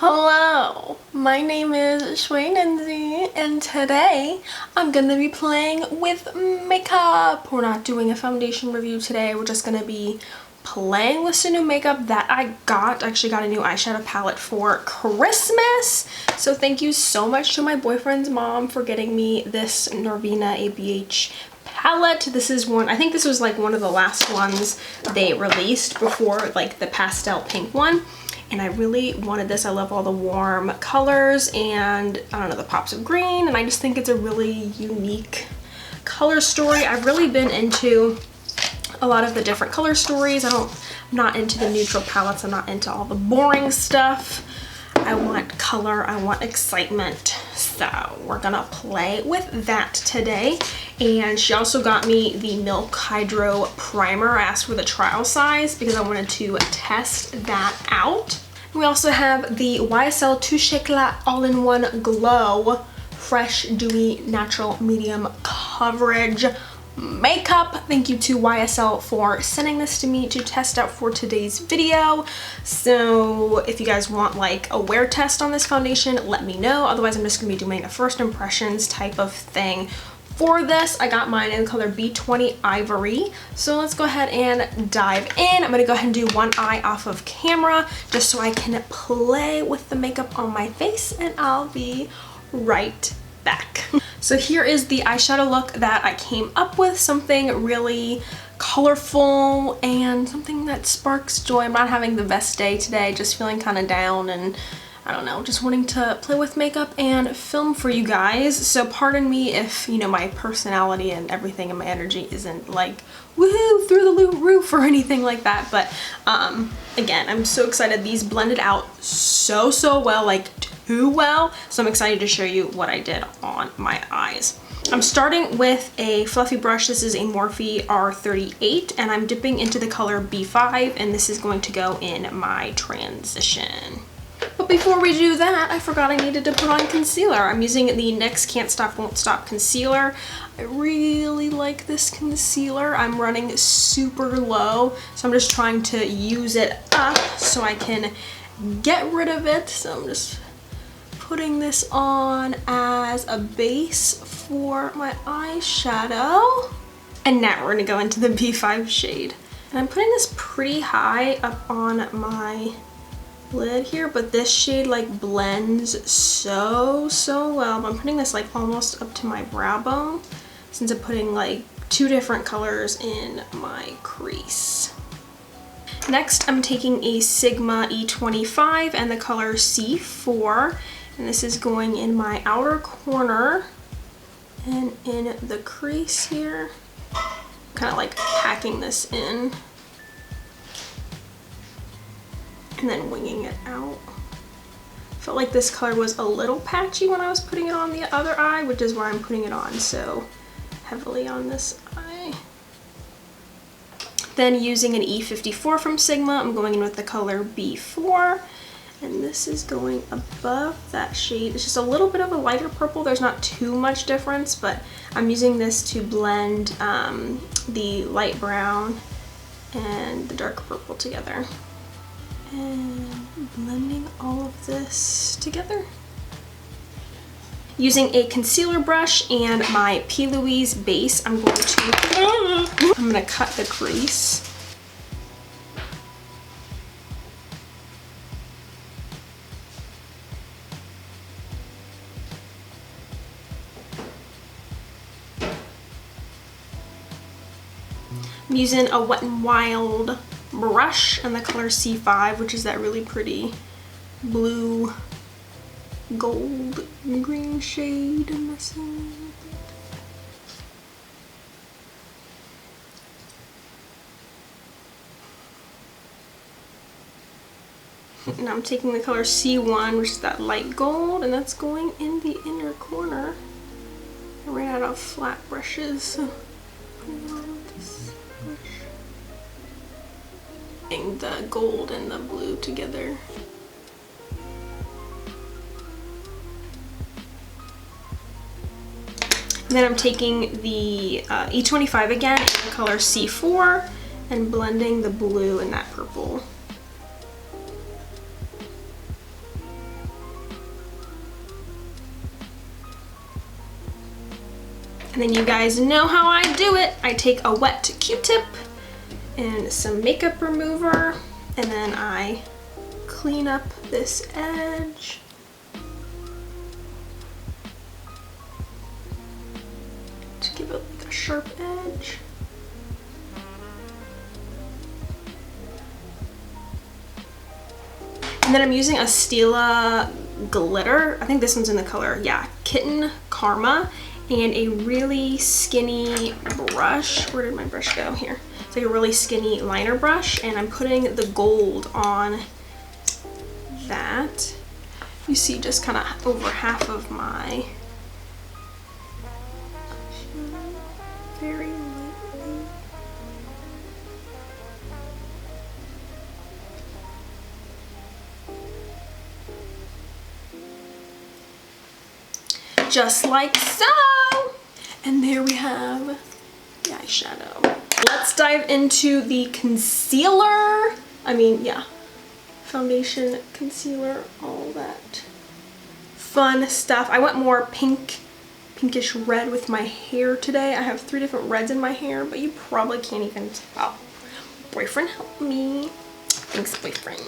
Hello, my name is Shweihninzy and today I'm gonna be playing with makeup. We're not doing a foundation review today, we're just gonna be playing with some new makeup that I got. I actually got a new eyeshadow palette for Christmas. So thank you so much to my boyfriend's mom for getting me this Norvina ABH palette. This is one, I think this was like one of the last ones they released before like the pastel pink one. And I really wanted this. I love all the warm colors and I don't know, the pops of green, and I just think it's a really unique color story. I've really been into a lot of the different color stories. I'm not into the neutral palettes. I'm not into all the boring stuff. I want color, I want excitement. So we're gonna play with that today. And she also got me the Milk Hydro Primer. I asked for the trial size because I wanted to test that out. We also have the YSL Touche Éclat All-in-One Glow Fresh Dewy Natural Medium Coverage makeup. Thank you to YSL for sending this to me to test out for today's video. So if you guys want like a wear test on this foundation, let me know. Otherwise, I'm just gonna be doing a first impressions type of thing. For this, I got mine in color B20 Ivory. So let's go ahead and dive in. I'm gonna go ahead and do one eye off of camera just so I can play with the makeup on my face, and I'll be right back. So here is the eyeshadow look that I came up with, something really colorful and something that sparks joy. I'm not having the best day today, just feeling kind of down and I don't know, just wanting to play with makeup and film for you guys. So pardon me if, you know, my personality and everything and my energy isn't like woohoo through the roof or anything like that. But again, I'm so excited. These blended out so well, like too well. So I'm excited to show you what I did on my eyes. I'm starting with a fluffy brush. This is a Morphe R38 and I'm dipping into the color B5, and this is going to go in my transition. But before we do that, I forgot I needed to put on concealer. I'm using the NYX Can't Stop Won't Stop concealer. I really like this concealer. I'm running super low, so I'm just trying to use it up so I can get rid of it. So I'm just putting this on as a base for my eyeshadow. And now we're gonna go into the B5 shade. And I'm putting this pretty high up on my lid here, but this shade like blends so well. I'm putting this like almost up to my brow bone since I'm putting like two different colors in my crease. Next, I'm taking a Sigma E25 and the color C4, and this is going in my outer corner and in the crease here. Kind of like packing this in and then winging it out. Felt like this color was a little patchy when I was putting it on the other eye, which is why I'm putting it on so heavily on this eye. Then using an E54 from Sigma, I'm going in with the color B4, and this is going above that shade. It's just a little bit of a lighter purple. There's not too much difference, but I'm using this to blend the light brown and the dark purple together. And blending all of this together. Using a concealer brush and my P. Louise base, I'm going to cut the crease. I'm using a Wet n Wild brush and the color C5, which is that really pretty blue gold green shade I'm missing. And I'm taking the color C1, which is that light gold, and that's going in the inner corner. I ran out of flat brushes, so putting on this brush. The gold and the blue together. And then I'm taking the E25 again in the color C4 and blending the blue and that purple. And then you guys know how I do it. I take a wet Q-tip and some makeup remover, and then I clean up this edge. To give it like a sharp edge. And then I'm using a Stila glitter. I think this one's in the color, yeah, Kitten Karma, and a really skinny brush. Where did my brush go? Here. It's like a really skinny liner brush, and I'm putting the gold on that. You see just kind of over half of my very lightly. Just like so. And there we have the eyeshadow. Let's dive into the concealer. I mean, yeah, foundation, concealer, all that fun stuff. I went more pinkish red with my hair today. I have 3 different reds in my hair, but you probably can't even tell. Boyfriend, help me. Thanks, boyfriend.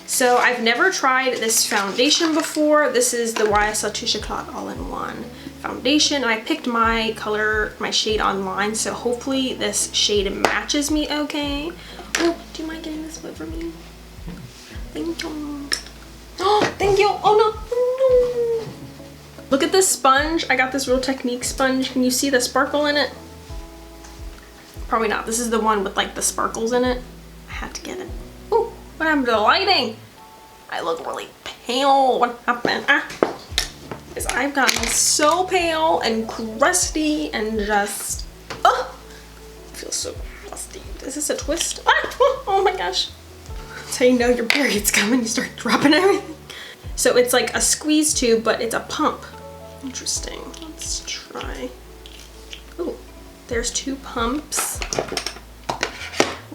So I've never tried this foundation before. This is the YSL Touche Éclat All-in-One foundation. And I picked my color, my shade online, so hopefully this shade matches me okay. Oh, do you mind getting this whip for me? Thank you. Oh, thank you. Oh no. Oh, no. Look at this sponge. I got this Real Technique sponge. Can you see the sparkle in it? Probably not. This is the one with like the sparkles in it. I had to get it. Oh, what happened to the lighting? I look really pale. What happened? Because I've gotten so pale and crusty and just, oh, I feel so crusty. Is this a twist? Oh my gosh. That's how you know your period's coming. You start dropping everything. So it's like a squeeze tube, but it's a pump. Interesting. Let's try. Oh, there's 2 pumps.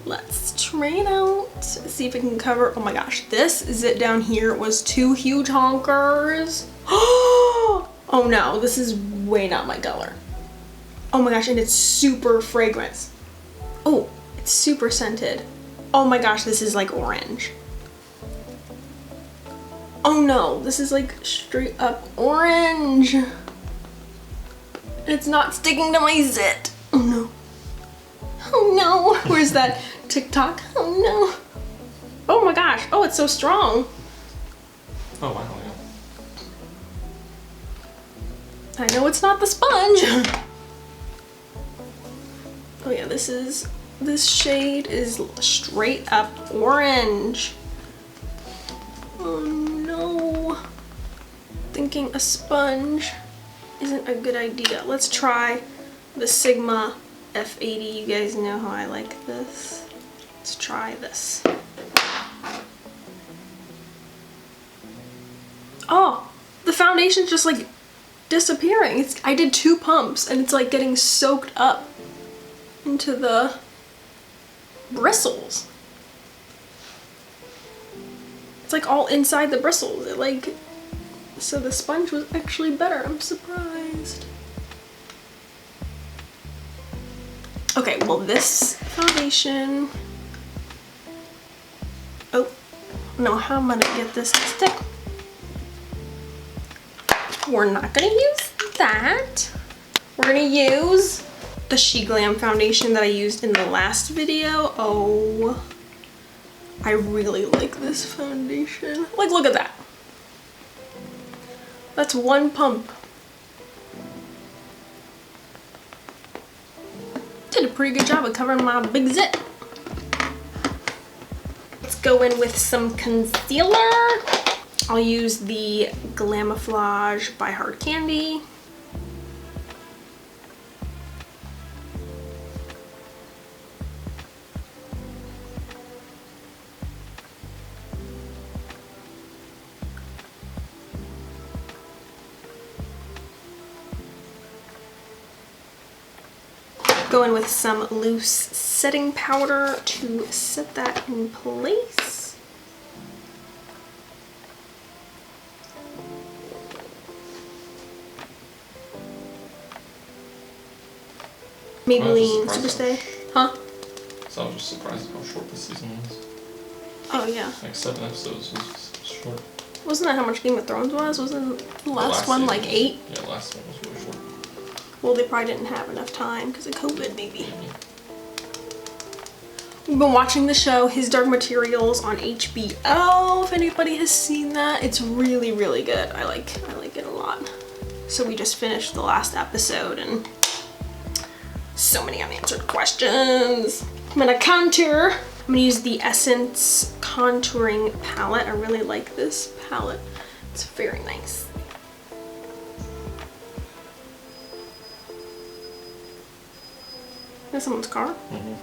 Let's try it out. See if it can cover. Oh my gosh, this zit down here was 2 huge honkers. Oh no, this is way not my color. Oh my gosh, and it's super fragrant. Oh, it's super scented. Oh my gosh, this is like orange. Oh no, this is like straight up orange. It's not sticking to my zit. Oh no. Oh no. Where's that TikTok? Oh no. Oh my gosh. Oh, it's so strong. Oh wow. I know it's not the sponge. Oh yeah, this shade is straight up orange. Oh no. Thinking a sponge isn't a good idea. Let's try the Sigma F80. You guys know how I like this. Let's try this. Oh, the foundation's just like disappearing. I did 2 pumps and it's like getting soaked up into the bristles. It's like all inside the bristles. So the sponge was actually better. I'm surprised. Okay, well this foundation, oh, no, how am I gonna get this to stick? We're not gonna use that. We're gonna use the She Glam foundation that I used in the last video. Oh, I really like this foundation. Like, look at that. That's 1 pump. Did a pretty good job of covering my big zit. Let's go in with some concealer. I'll use the Glamouflage by Hard Candy. Go in with some loose setting powder to set that in place. Maybelline I was just SuperStay. surprised Huh? So I was just surprised at how short this season was. Oh yeah. Like 7 episodes was just short. Wasn't that how much Game of Thrones was? Wasn't the last one like 8? Yeah, the last one was really short. Well, they probably didn't have enough time because of COVID, maybe. We've been watching the show His Dark Materials on HBO. If anybody has seen that, it's really, really good. I like it a lot. So we just finished the last episode and so many unanswered questions. I'm gonna contour. I'm gonna use the Essence contouring palette. I really like this palette. It's very nice. Is that someone's car? Mm-hmm.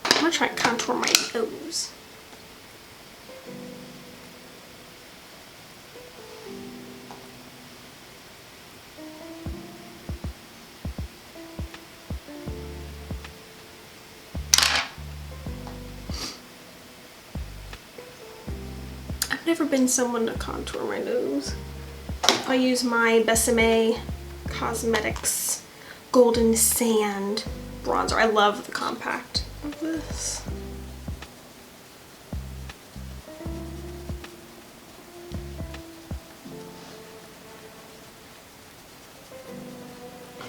I'm gonna try and contour my nose. I've never been someone to contour my nose. I'll use my Besame Cosmetics Golden Sand bronzer. I love the compact of this.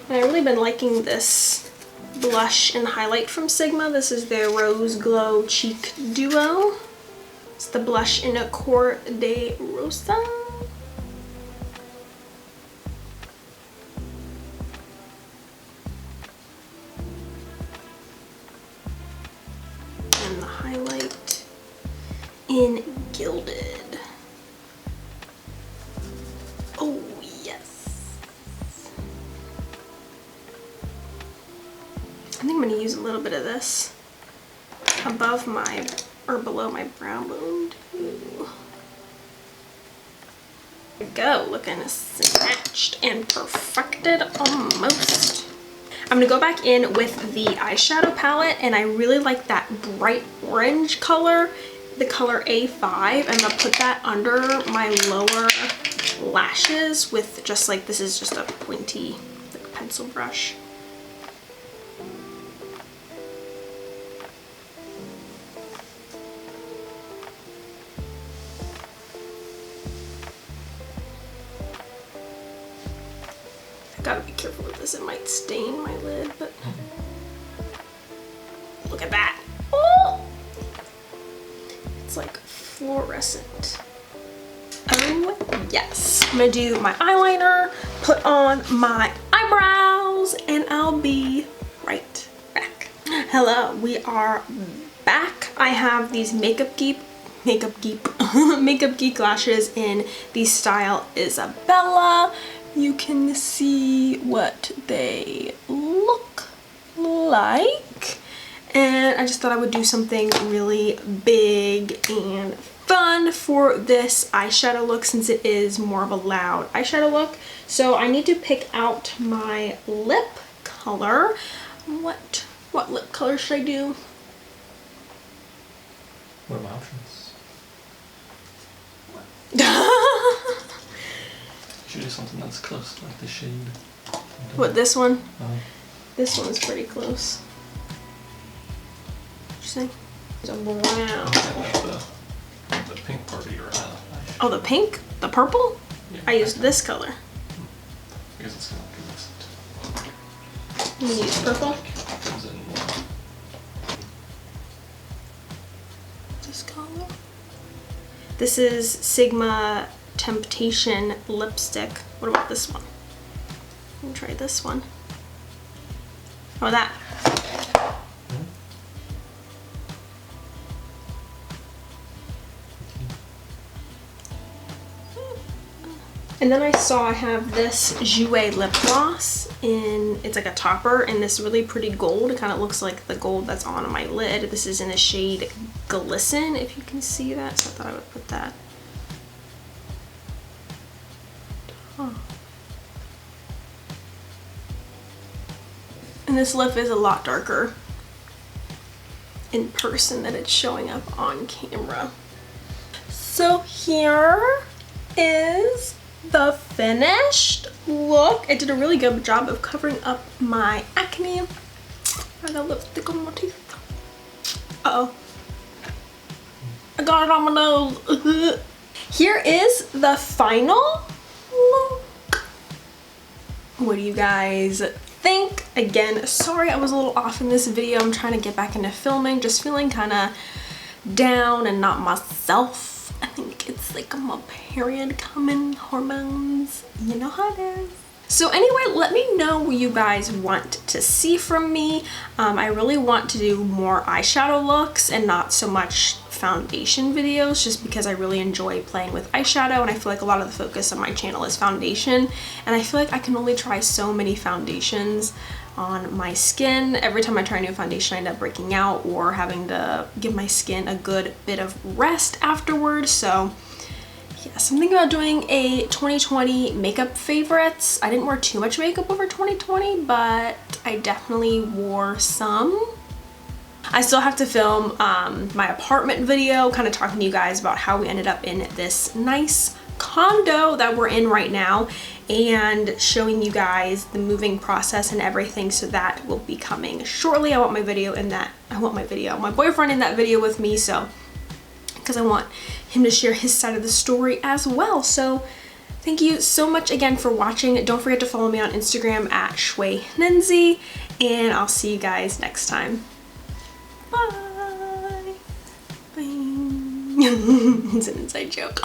And I've really been liking this blush and highlight from Sigma. This is their Rose Glow Cheek Duo. It's the blush in Acor de Rosa. And the highlight in Gilded. Oh yes. I think I'm gonna use a little bit of this above my, or below my brow bone too. There we go, looking snatched and perfected almost. I'm gonna go back in with the eyeshadow palette, and I really like that bright orange color, the color A5. I'm gonna put that under my lower lashes with just like, this is just a pointy like pencil brush. Gotta be careful with this, it might stain my lid, but look at that. Oh! It's like fluorescent. Oh yes. I'm gonna do my eyeliner, put on my eyebrows, and I'll be right back. Hello, we are back. I have these Makeup Geek lashes in the style Isabella. You can see what they look like. And I just thought I would do something really big and fun for this eyeshadow look, since it is more of a loud eyeshadow look. So I need to pick out my lip color. What lip color should I do? What are my options? Should do something that's close, like the shade. What, this one? This one's pretty close. What'd you say? It's a brown. The pink part of your eyeshadow. Oh, the pink? The purple? Yeah, I used this color. Because it's gonna give us I'm gonna use purple. comes in more. This color. This is Sigma Temptation lipstick. What about this one? Let me try this one. How about that? And then I saw I have this Jouer lip gloss in, it's like a topper, in this really pretty gold. It kind of looks like the gold that's on my lid. This is in the shade Glisten, if you can see that. So I thought I would put that. Huh. And this lip is a lot darker in person than it's showing up on camera. So here is the finished look. I did a really good job of covering up my acne. I got lipstick on my teeth. Uh-oh. I got it on my nose. Here is the final look. What do you guys think? Again, sorry I was a little off in this video. I'm trying to get back into filming. Just feeling kind of down and not myself. I think it's like my period coming, hormones. You know how it is. So anyway, let me know what you guys want to see from me. I really want to do more eyeshadow looks and not so much foundation videos, just because I really enjoy playing with eyeshadow, and I feel like a lot of the focus on my channel is foundation, and I feel like I can only try so many foundations on my skin. Every time I try a new foundation, I end up breaking out or having to give my skin a good bit of rest afterwards. So yes, I'm thinking about doing a 2020 makeup favorites. I didn't wear too much makeup over 2020, but I definitely wore some. I still have to film my apartment video, kind of talking to you guys about how we ended up in this nice condo that we're in right now, and showing you guys the moving process and everything. So that will be coming shortly. I want my boyfriend in that video with me, so because I want him to share his side of the story as well. So thank you so much again for watching. Don't forget to follow me on Instagram at Shweihninzy, and I'll see you guys next time. Bye. Bye. It's an inside joke.